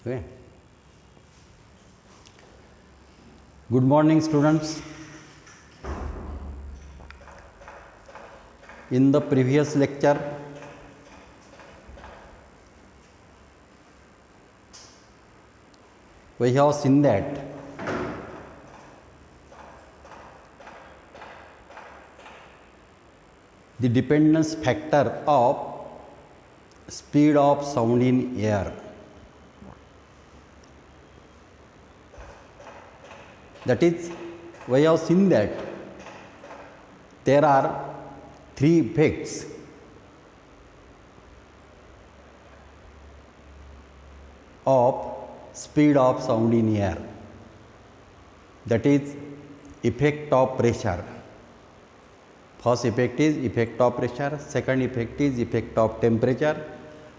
Okay. Good morning, students. In the previous lecture, we have seen that the dependence factor of speed of sound in air, that is, we have seen that there are three effects of speed of sound in air, that is effect of pressure. First effect is effect of pressure, second effect is effect of temperature,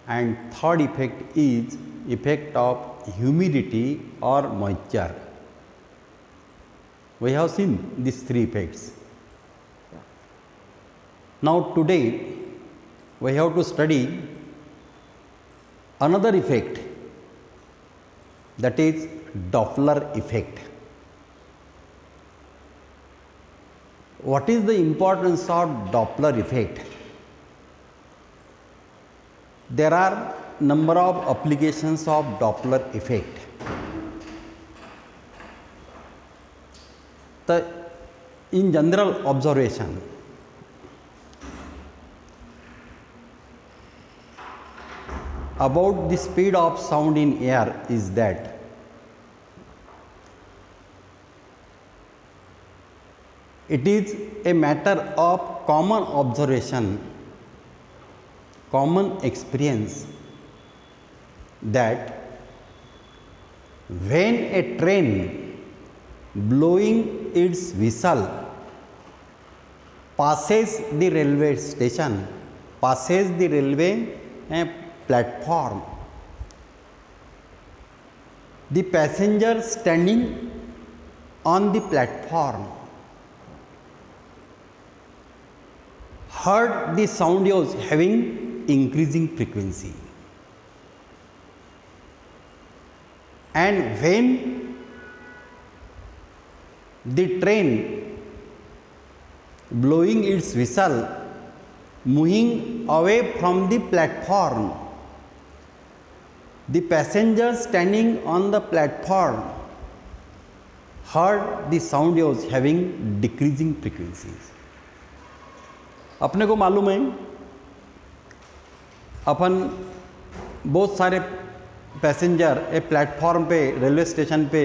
and third effect is effect of humidity or moisture. We have seen these three effects. Now today we have to study another effect, that is Doppler effect. What is the importance of Doppler effect? There are number of applications of Doppler effect. In general observation, about the speed of sound in air is that it is a matter of common observation, common experience, that when a train blowing its whistle passes the railway station, passes the railway platform, the passenger standing on the platform heard the sound waves having increasing frequency, and when the train blowing its whistle moving away from the platform, the passengers standing on the platform heard the sound waves having decreasing frequencies. अपने को मालूम है, अपन बहुत सारे passenger एक platform पे, railway station पे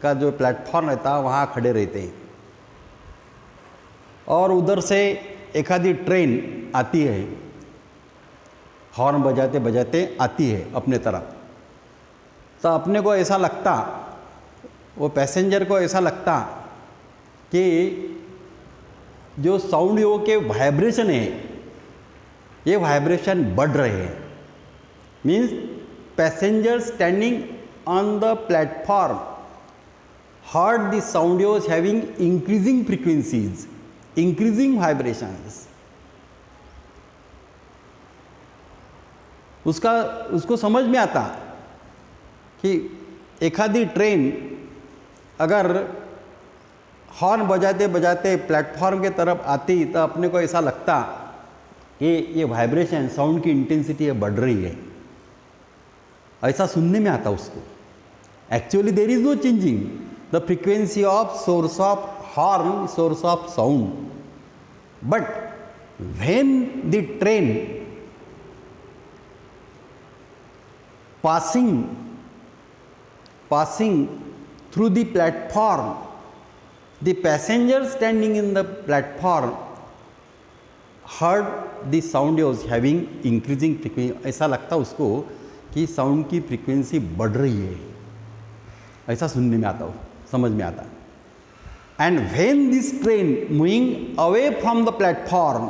का जो प्लेटफॉर्म रहता है वहाँ खड़े रहते हैं, और उधर से एक आधी ट्रेन आती है, हॉर्न बजाते बजाते आती है अपने तरफ, तो अपने को ऐसा लगता, वो पैसेंजर को ऐसा लगता कि जो साउंड वेव के वाइब्रेशन है, ये वाइब्रेशन बढ़ रहे हैं. Means passenger standing on the platform heard the sound waves having increasing frequencies, increasing vibrations. उसको समझ में आता कि एक आधी ट्रेन अगर हॉर्न बजाते बजाते प्लेटफॉर्म के तरफ आती तो अपने को ऐसा लगता कि ये वाइब्रेशन, साउंड की इंटेंसिटी बढ़ रही है, ऐसा सुनने में आता उसको. Actually there is no changing the frequency of source of horn, source of sound, but when the train passing through the platform, the passenger standing in the platform heard the sound waves having increasing frequency. ऐसा लगता उसको कि sound की frequency बढ़ रही है, ऐसा सुनने में आता हो, समझ में आता. And when this train moving away from the platform,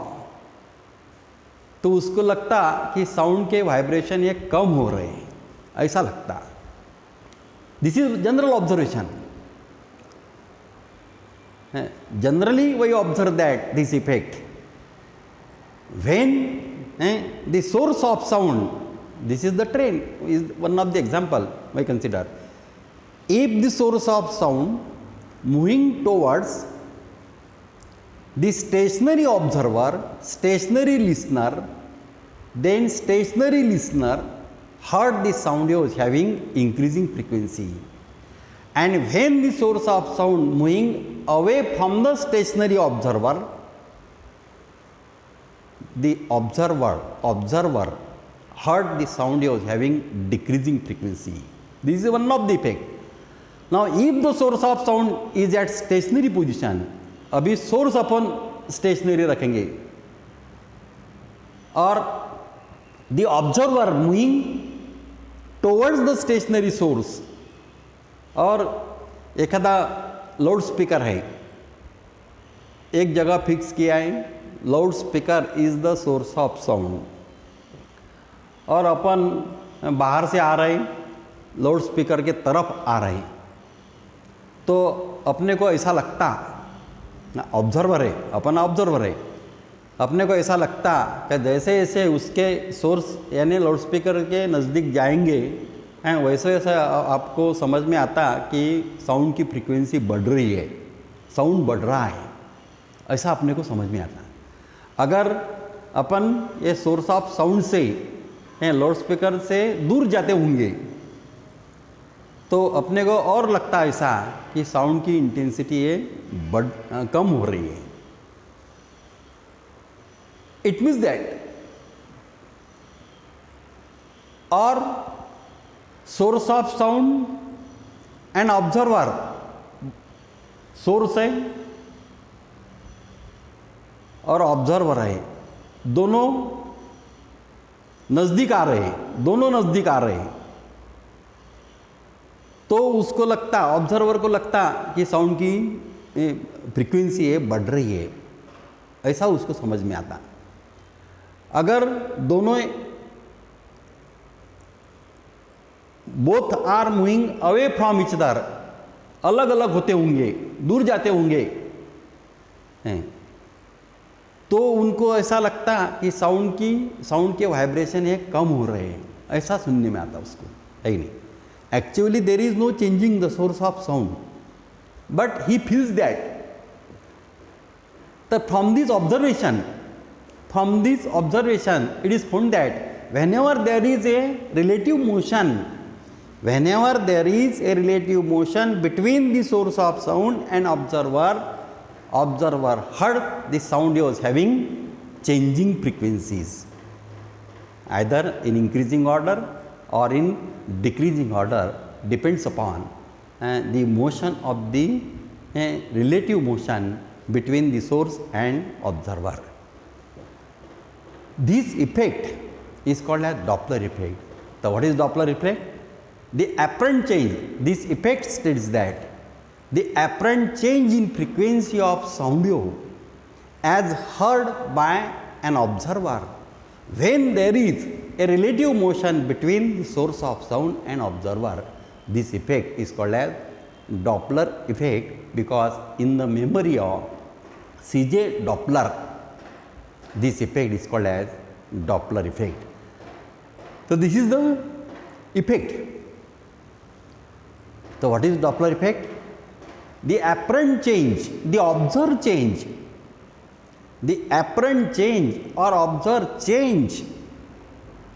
तो उसको लगता कि साउंड के वाइब्रेशन ये कम हो रहे हैं, ऐसा लगता. This is general observation. Generally we observe that this effect when the source of sound This is the train, is one of the example we consider. If the source of sound moving towards the stationary observer, stationary listener, then stationary listener heard the sound waves having increasing frequency. And when the source of sound moving away from the stationary observer, the observer heard the sound waves having decreasing frequency. This is one of the effect. Now, if the source of sound is at stationary position, अभी source अपन stationary रखेंगे, और the observer moving towards the stationary source, और एखादा loud speaker है, एक जगह fix किया है, loud speaker is the source of sound, और अपन बाहर से आ रहे लाउड स्पीकर के तरफ आ रहे, तो अपने को ऐसा लगता, ऑब्जर्वर है, अपन ऑब्जर्वर है, अपने को ऐसा लगता कि जैसे जैसे उसके सोर्स यानी लाउड स्पीकर के नज़दीक जाएंगे हैं, वैसे वैसे आपको समझ में आता कि साउंड की फ्रीक्वेंसी बढ़ रही है, साउंड बढ़ रहा है, ऐसा अपने को समझ में आता। अगर अपन ये सोर्स ऑफ साउंड से लाउड स्पीकर से दूर जाते होंगे तो अपने को और लगता ऐसा कि साउंड की इंटेंसिटी ये कम हो रही है। इट मीन्स दैट और source of sound and observer, source है और ऑब्जर्वर है, दोनों नज़दीक आ रहे हैं, दोनों नज़दीक आ रहे हैं, तो उसको लगता, ऑब्जर्वर को लगता कि साउंड की फ्रीक्वेंसी है बढ़ रही है, ऐसा उसको समझ में आता। अगर दोनों both are moving away from each other, अलग अलग होते होंगे, दूर जाते होंगे, तो उनको ऐसा लगता कि साउंड के वाइब्रेशन है कम हो रहे हैं, ऐसा सुनने में आता उसको, है नहीं। Actually there is no changing the source of sound, but he feels that from this observation it is found that whenever there is a relative motion between the source of sound and observer heard the sound waves having changing frequencies, either in increasing order or in decreasing order, depends upon the motion of the relative motion between the source and observer. This effect is called as Doppler effect. So what is Doppler effect? The apparent change, this effect states that the apparent change in frequency of sound wave as heard by an observer when there is a relative motion between the source of sound and observer. This effect is called as Doppler effect because in the memory of C.J. Doppler, this effect is called as Doppler effect. So this is the effect. So what is Doppler effect? The apparent change, the observed change, the apparent change or observed change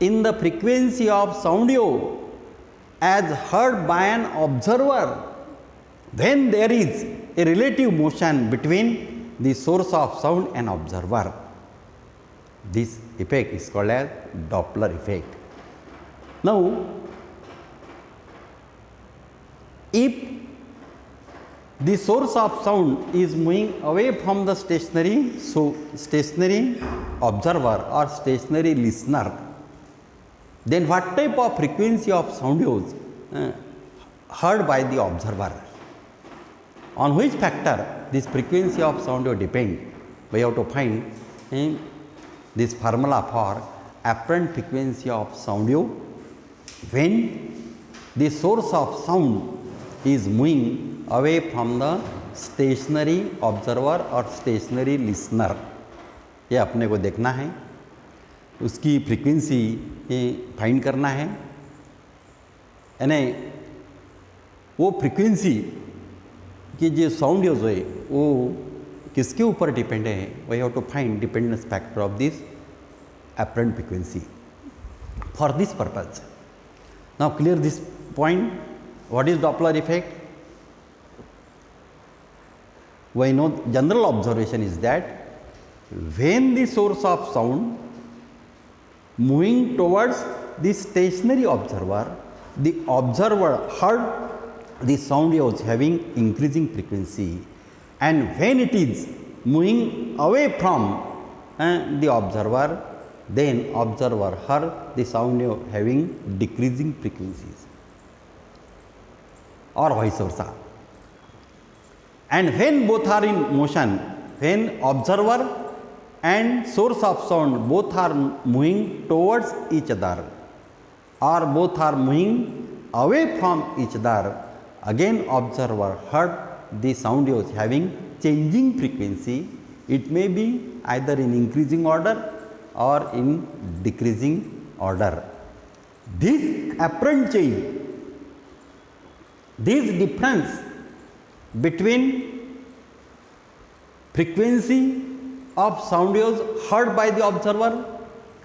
in the frequency of sound wave as heard by an observer when there is a relative motion between the source of sound and observer. This effect is called as Doppler effect. Now, if the source of sound is moving away from the stationary observer or stationary listener, then what type of frequency of sound waves heard by the observer? On which factor this frequency of sound wave depend? We have to find this formula for apparent frequency of sound wave when the source of sound is moving away from the stationary observer or stationary listener. ये अपने को देखना है उसकी frequency find करना है, यानी वो फ्रीक्वेंसी की जो साउंड वेव्स है वो किसके ऊपर डिपेंड है, we have to find dependence factor of this apparent frequency. For this purpose, now clear this point. What is Doppler effect? We know general observation is that when the source of sound moving towards the stationary observer, the observer heard the sound waves having increasing frequency, and when it is moving away from the observer, then observer heard the sound wave having decreasing frequencies, or vice versa. And when both are in motion, when observer and source of sound both are moving towards each other or both are moving away from each other, again observer heard the sound waves having changing frequency. It may be either in increasing order or in decreasing order. This apparent change, this difference between frequency of sound waves heard by the observer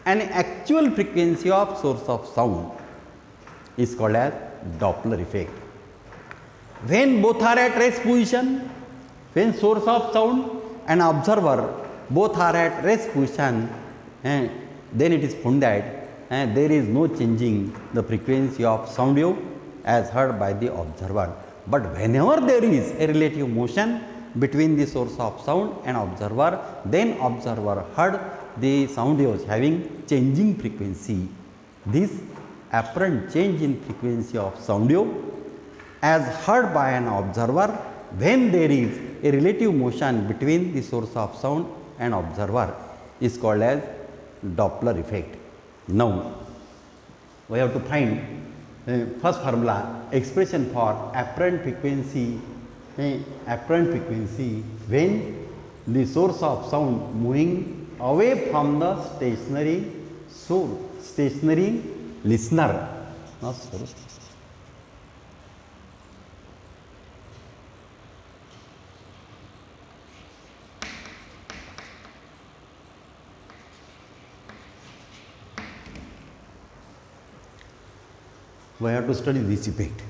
and actual frequency of source of sound is called as Doppler effect. When both are at rest position, when source of sound and observer both are at rest position, and then it is found that there is no changing the frequency of sound wave as heard by the observer. But whenever there is a relative motion between the source of sound and observer, then observer heard the sound waves having changing frequency. This apparent change in frequency of sound wave as heard by an observer when there is a relative motion between the source of sound and observer is called as Doppler effect. Now, we have to find first formula, expression for apparent frequency when the source of sound moving away from the stationary listener, not source. We have to study this effect.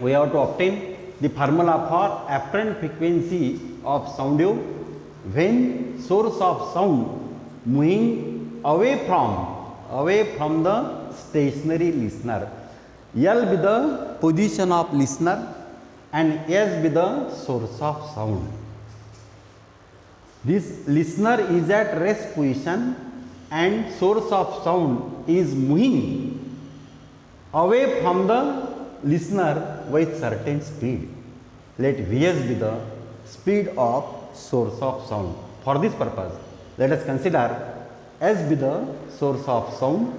We have to obtain the formula for apparent frequency of sound wave when source of sound moving away from the stationary listener. L be the position of listener and S be the source of sound. This listener is at rest position and source of sound is moving away from the listener with certain speed. Let Vs be the speed of source of sound. For this purpose, let us consider S be the source of sound.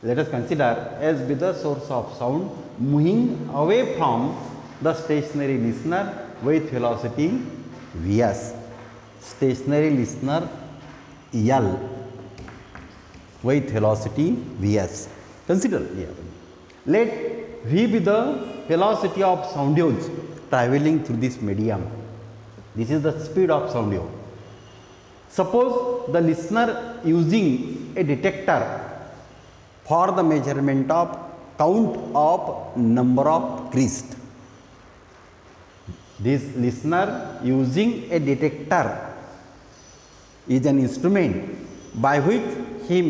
Let us consider S be the source of sound moving away from the stationary listener with velocity Vs. Stationary listener L with velocity Vs. Consider here. Let V be the velocity of sound waves traveling through this medium. This is the speed of sound wave. Suppose the listener using a detector for the measurement of count of number of crest. This listener using a detector is an instrument by which he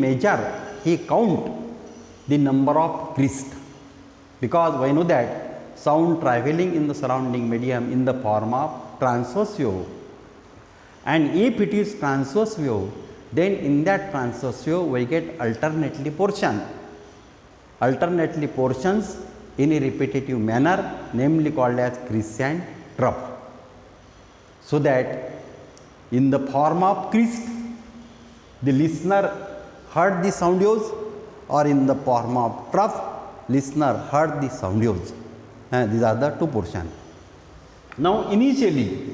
count the number of crest, because we know that sound traveling in the surrounding medium in the form of transverse wave, and if it is transverse wave, then in that transverse wave we get alternately portions in a repetitive manner, namely called as crest and trough. So that in the form of crest the listener heard the sound waves, or in the form of trough listener heard the sound waves. These are the two portions. Now initially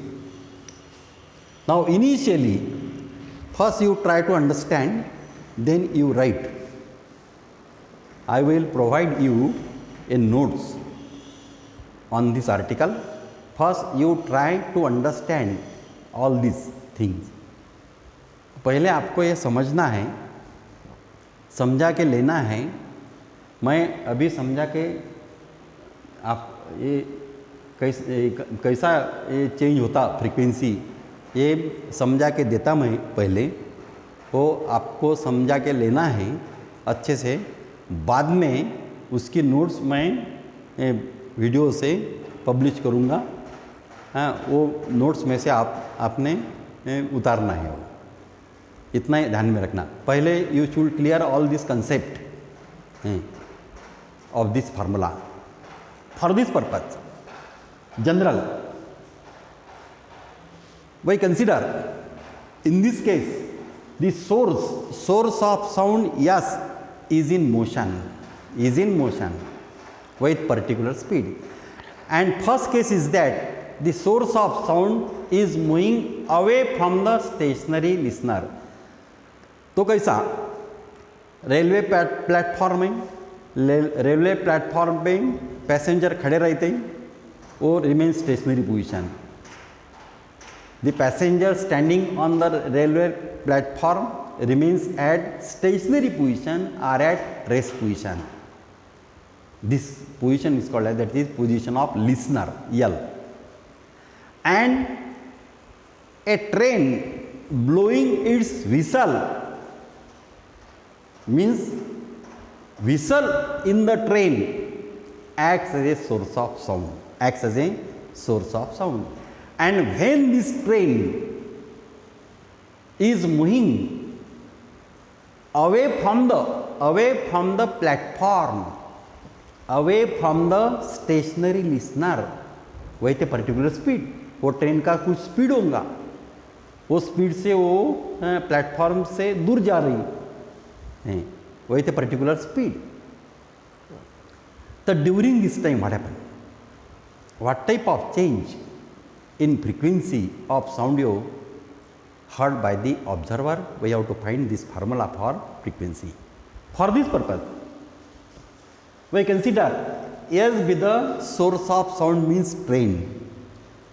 first you try to understand, then you write. I will provide you a notes on this article. First you try to understand all these things. पहले आपको ये समझना है, समझा के लेना है. मैं अभी समझा के आप ये कैसा ये चेंज होता फ्रीक्वेंसी, ये समझा के देता मैं पहले, वो आपको समझा के लेना है अच्छे से. बाद में उसकी नोट्स मैं वीडियो से पब्लिश करूँगा. हाँ, वो नोट्स में से आपने उतारना है. इतना ही ध्यान में रखना. पहले you should clear all this concept of this formula. For this purpose general we consider in this case the source of sound yes is in motion with particular speed, and first case is that the source of sound is moving away from the stationary listener. तो कैसा, railway platform में, railway platform पे passenger खड़े रहते हैं, वो remain stationery position. The passenger standing on the railway platform remains at stationary position or at rest position. This position is called as, that is position of listener, L. And a train blowing its whistle means whistle in the train acts as a source of sound. And when this train is moving away from the platform, away from the stationary listener with a particular speed, वो train का कुछ speed होगा, वो speed से वो platform से दूर जा रही है with a particular speed. So during this time what happened? What type of change in frequency of sound wave heard by the observer? We have to find this formula for frequency. For this purpose, we consider S be the source of sound means train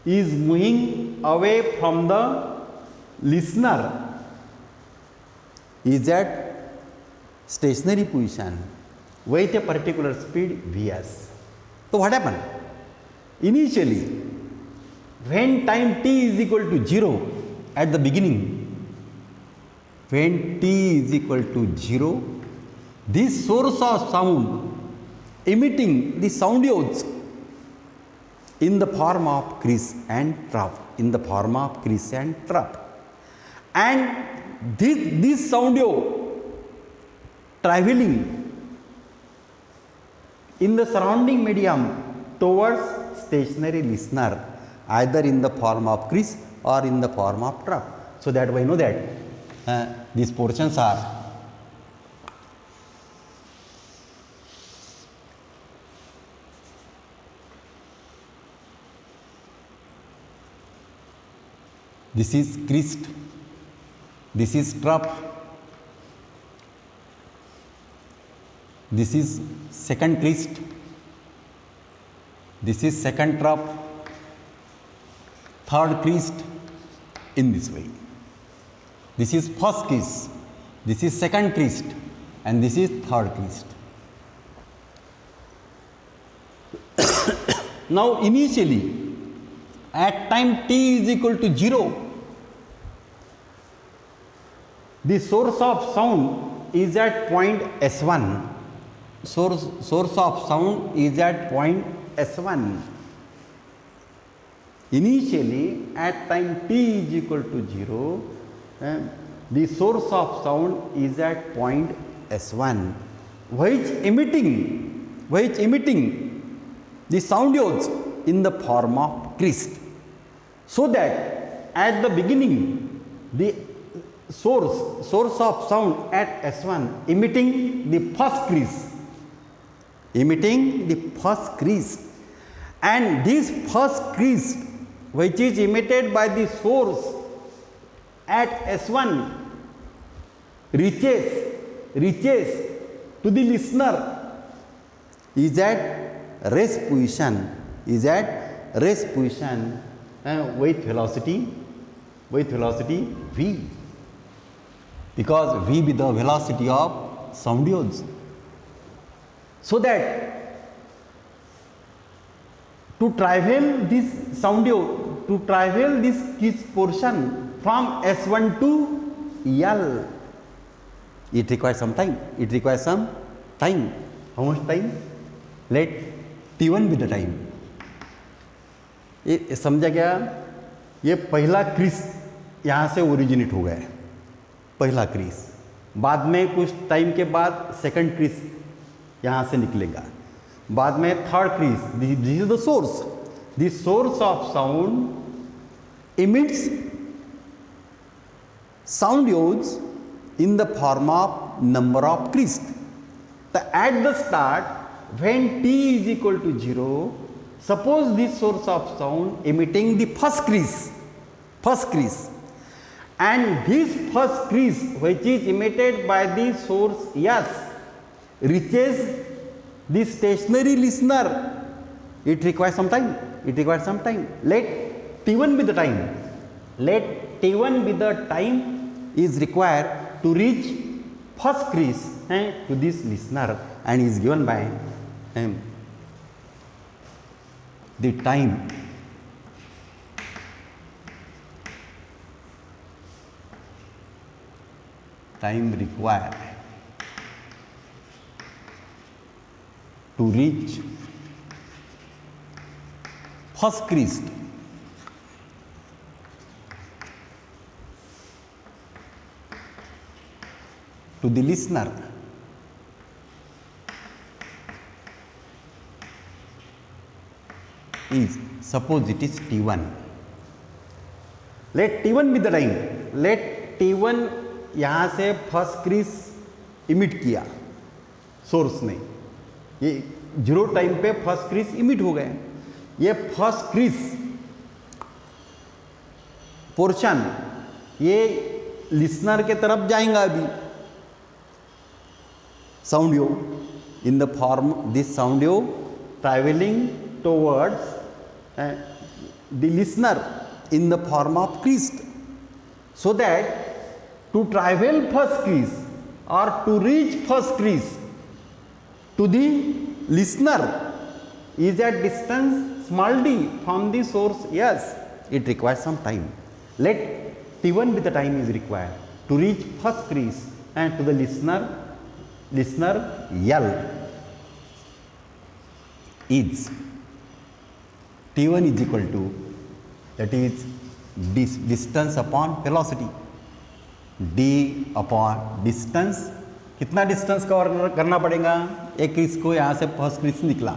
is moving away from the listener, is at stationary position with a particular speed Vs. So what happened? Initially, when time t is equal to 0 at the beginning, when t is equal to 0, this source of sound emitting the sound waves in the form of crease and trough, and this sound wave traveling in the surrounding medium towards stationary listener, either in the form of crease or in the form of trough. So that we know that these portions are this is creased, this is trough, this is second creased, this is second trough, third creased, in this way. This is first crease, this is second creased, and this is third creased. Now initially at time t is equal to 0, the source of sound is at point S1. Source of sound is at point S1. Initially at time t is equal to 0, the source of sound is at point S1, which emitting the sound waves in the form of crease. So that at the beginning the source of sound at S1 emitting the first crease, and this first crease which is emitted by the source at S1 reaches to the listener is at rest position, with velocity v, because v be the velocity of sound waves. So that to travel this sound wave, to travel this portion from S1 to L, it requires some time. How much time? Let T1 be the time. ये समझा क्या? ये पहला crease यहाँ से originate हो गया है, पहला क्रीज। बाद में कुछ टाइम के बाद सेकंड क्रीज यहाँ से निकलेगा, बाद में third crease. This is the source, the source of sound emits sound waves in the form of number of creases. At the start, when t is equal to 0, suppose this source of sound emitting the first crease, and this first crease which is emitted by the source S reaches the stationary listener. It requires some time. Let T1 be the time. Is required to reach first crease to this listener, and is given by the time required to reach first crease to the listener is, suppose it is T1. Let T1 be the time. Let T1 यहाँ से first crease emit किया source ने, ये 0 time पे first crease emit हो गए। ये first crease portion ये लिसनर के तरफ जाएगा अभी। sound wave in the form, this sound wave traveling towards the listener in the form of crease, so that to travel first crease or to reach first crease to the listener is at distance small d from the source S. It requires some time. Let T1 be the time is required to reach first crease and to the listener L is T1 is equal to, that is distance upon velocity, d upon distance। कितना distance cover करना पड़ेगा? एक crease को यहाँ से first crease निकला,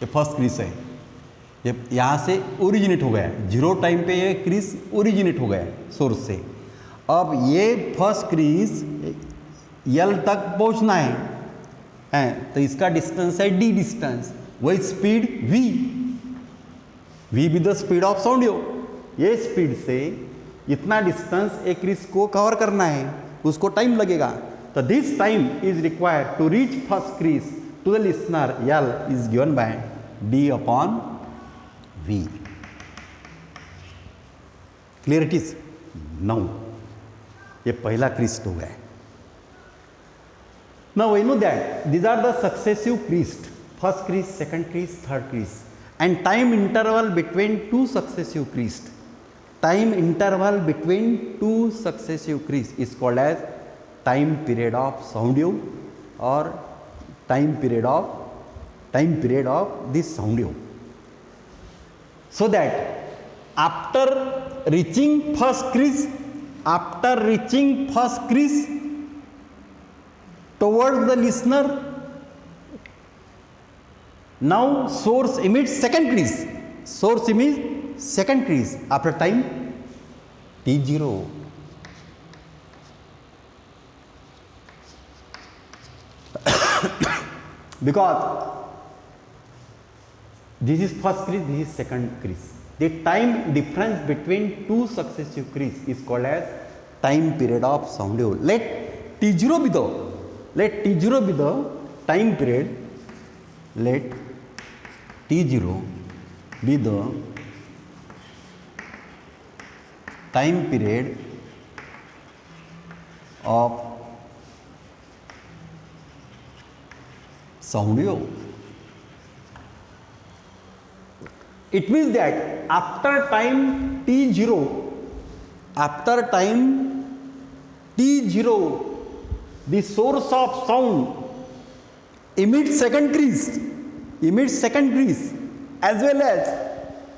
ये first crease है, ये यहाँ से ओरिजिनेट हो गया, 0 टाइम पे ये क्रीज ओरिजिनेट हो गया सोर्स से। अब ये फर्स्ट क्रीज L तक पहुंचना है, तो इसका डिस्टेंस है d डिस्टेंस, वही स्पीड v भी the speed of sound wave. ये स्पीड से इतना डिस्टेंस एक क्रीज को कवर करना है, उसको टाइम लगेगा। तो this time is required to reach first crest to the listener L is given by d upon v। Clear it is? Now ये पहला क्रीज हो गया। Now we know that these are the successive creases, first crease, second crease, third crease, and time interval between two successive creases. Time interval between two successive creases is called as time period of sound wave or time period of this sound wave. So that after reaching first crease towards the listener, now source emits second crease after time t0, because this is first crease, this is second crease. The time difference between two successive creases is called as time period of sound wave. Let t0 be the, let t0 be the time period, let t0 be the time period of sound wave. It means that after time t0, the source of sound emits second crease, as well as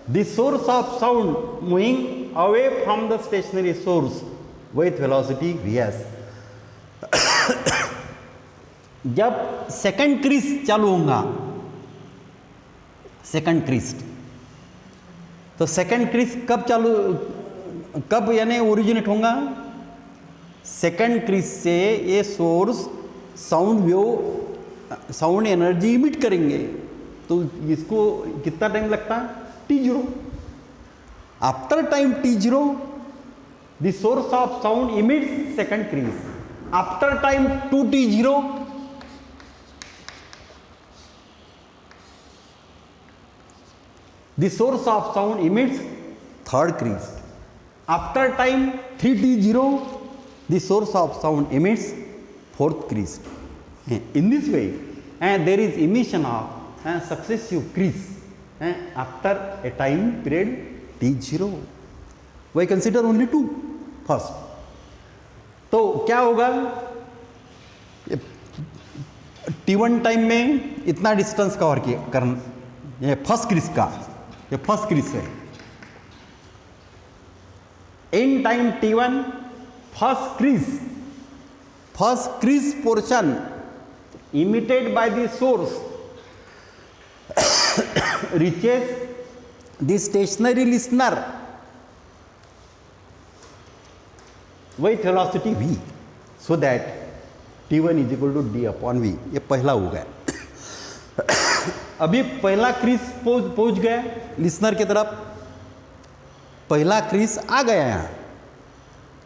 the source of sound moving away from the stationary source with velocity vs. जब second crease चालू होगा, second crease, तो second crease कब यानी originate होगा? Second crease से ये source sound energy emit करेंगे, तो इसको कितना टाइम लगता है? t0. After time t0 the source of sound emits second crease. After time 2t0 the source of sound emits third crease. After time 3t0 the source of sound emits fourth crease. In this way there is emission of successive crease after a time period t0. Why consider only two first? तो क्या होगा? t1 time में इतना distance cover करना, ये first crease का, ये first crease है. In time t1 first crease portion emitted by the source reaches the stationary listener with velocity v, so that t1 is equal to d upon v. ये पहला हो गया. अभी पहला क्रीज पहुंच गया लिसनर की तरफ, पहला क्रीज आ गया यहाँ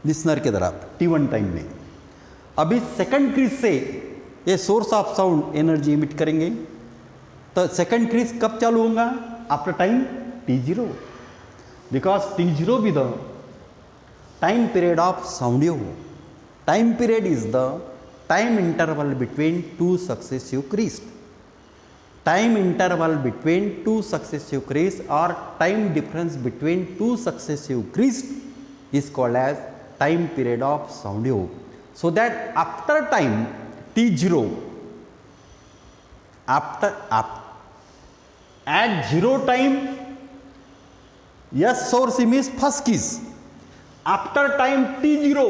लिसनर की तरफ t1 टाइम में. अभी सेकंड क्रीज से ये source of sound energy emit करेंगे, तो सेकंड क्रीज कब चालू होगा? After time t0, because t0 भी the time period of sound wave. Time period is the time interval between two successive crease. Time interval between two successive crease or time difference between two successive crease is called as time period of sound wave. So that after time t0, at 0 time yes source emits first crease. After time t0,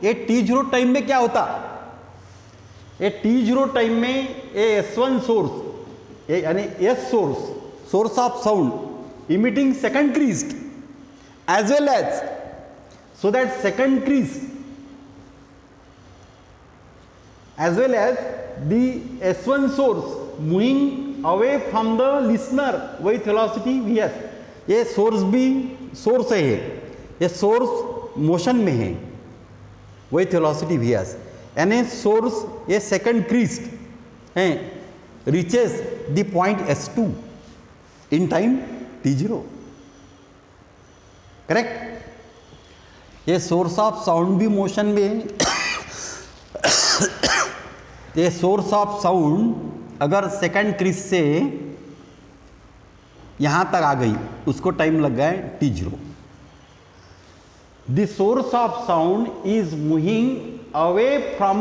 ये t0 time में क्या होता? ये t0 time में ये S1 source यानी S source of sound emitting second crest as well as, so that second crest as well as the S1 source moving away from the listener with velocity vs. ये source भी source है, ये source motion में है with velocity vs. यानी source ये second crest है reaches the point S2 in time t0. Correct? ये सोर्स ऑफ साउंड भी मोशन में है. ये सोर्स ऑफ साउंड अगर सेकंड क्रीज से यहां तक आ गई, उसको टाइम लग गया है t0. The source of sound is moving away from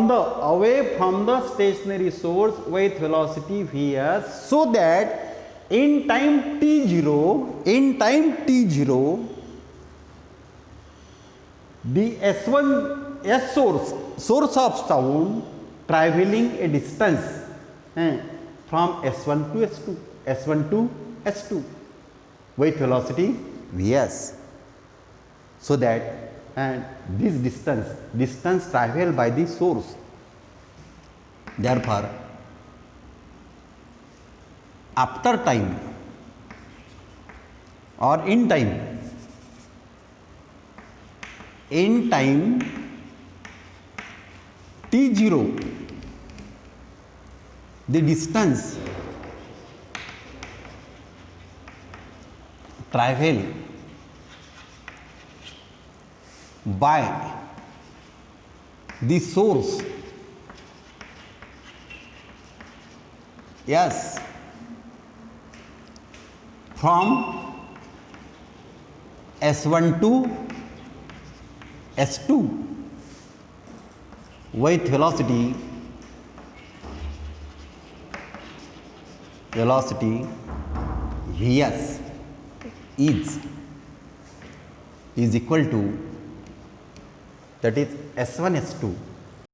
the stationary source with velocity vs, so that in time t0 the S source of sound traveling a distance from S1 to S2 with velocity vs, so that and this distance traveled by the source, therefore after time or in time in time t0, the distance travel by the source S from S1 to S2 with velocity Vs is equal to, that is S1 S2